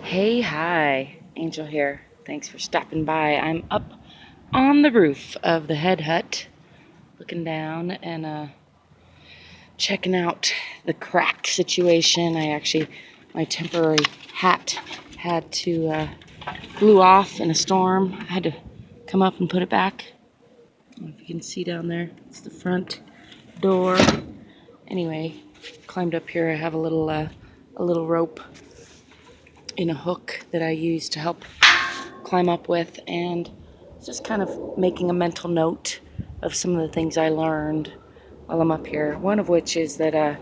Hey, hi, Angel here. Thanks for stopping by. I'm up on the roof of the head hut, looking down and checking out the crack situation. My temporary hat had to blew off in a storm. I had to come up and put it back. I don't know if you can see down there. It's the front door. Anyway, climbed up here. I have a little rope in a hook that I use to help climb up with, and just kind of making a mental note of some of the things I learned while I'm up here. One of which is that, I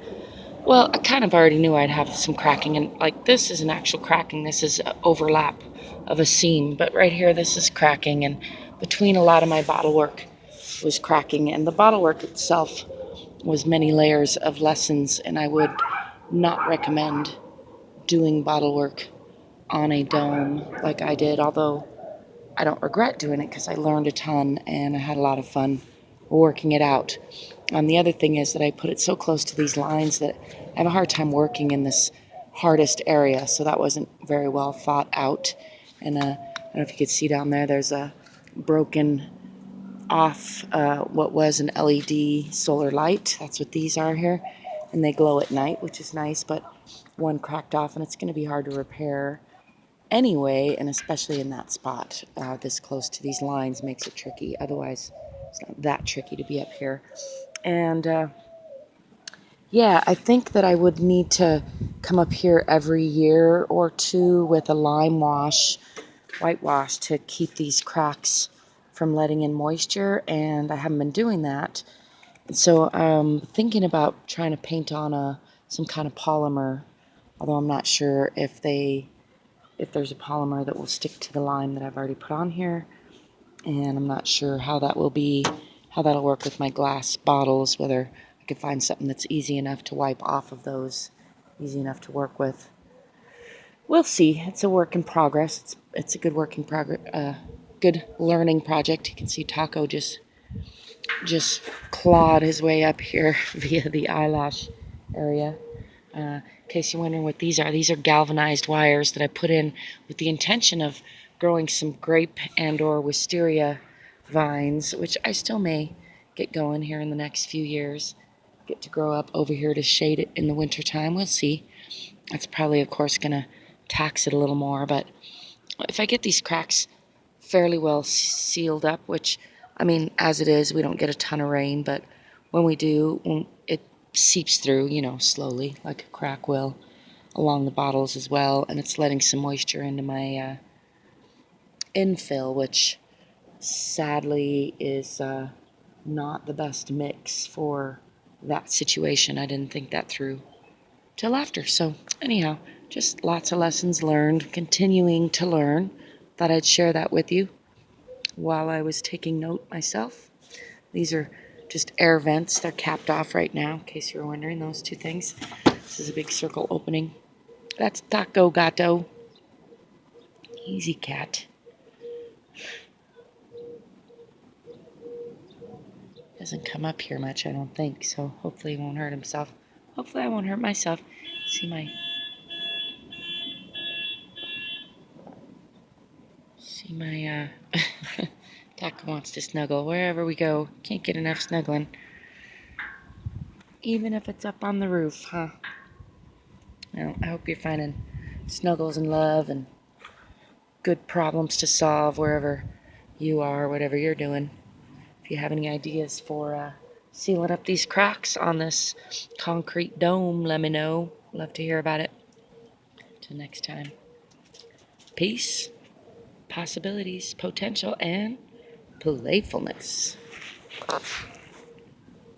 kind of already knew I'd have some cracking, and like this is an actual cracking. This is an overlap of a seam, but right here this is cracking, and between a lot of my bottle work was cracking, and the bottle work itself was many layers of lessons, and I would not recommend doing bottle work on a dome like I did, although I don't regret doing it because I learned a ton and I had a lot of fun working it out. The other thing is that I put it so close to these lines that I have a hard time working in this hardest area, so that wasn't very well thought out. And I don't know if you could see down there, there's a broken off what was an LED solar light. That's what these are here, and they glow at night, which is nice, but one cracked off and it's going to be hard to repair anyway, and especially in that spot this close to these lines makes it tricky. Otherwise it's not that tricky to be up here. And I think that I would need to come up here every year or two with a lime wash, whitewash, to keep these cracks from letting in moisture, and I haven't been doing that. So I'm thinking about trying to paint on some kind of polymer, although I'm not sure if there's a polymer that will stick to the lime that I've already put on here, and I'm not sure how that'll work with my glass bottles, whether I could find something that's easy enough to wipe off of those, easy enough to work with. We'll see. It's a work in progress. It's a good work in progress, good learning project. You can see Taco just clawed his way up here via the eyelash area. In case you're wondering what these are galvanized wires that I put in with the intention of growing some grape and or wisteria vines, which I still may get going here in the next few years. Get to grow up over here to shade it in the wintertime. We'll see. That's probably, of course, going to tax it a little more, but if I get these cracks fairly well sealed up, which, I mean, as it is, we don't get a ton of rain, but when we do, it seeps through, slowly, like a crack will, along the bottles as well, and it's letting some moisture into my infill, which sadly is not the best mix for that situation. I didn't think that through till after. So anyhow, just lots of lessons learned, continuing to learn. Thought I'd share that with you while I was taking note myself. These are just air vents. They're capped off right now, in case you were wondering, those two things. This is a big circle opening. That's Taco Gato. Easy cat. Doesn't come up here much, I don't think, so hopefully he won't hurt himself. Hopefully I won't hurt myself. See my Taco wants to snuggle wherever we go. Can't get enough snuggling. Even if it's up on the roof, huh? Well, I hope you're finding snuggles and love and good problems to solve wherever you are, whatever you're doing. If you have any ideas for sealing up these cracks on this concrete dome, let me know. Love to hear about it. Till next time. Peace, possibilities, potential, and playfulness.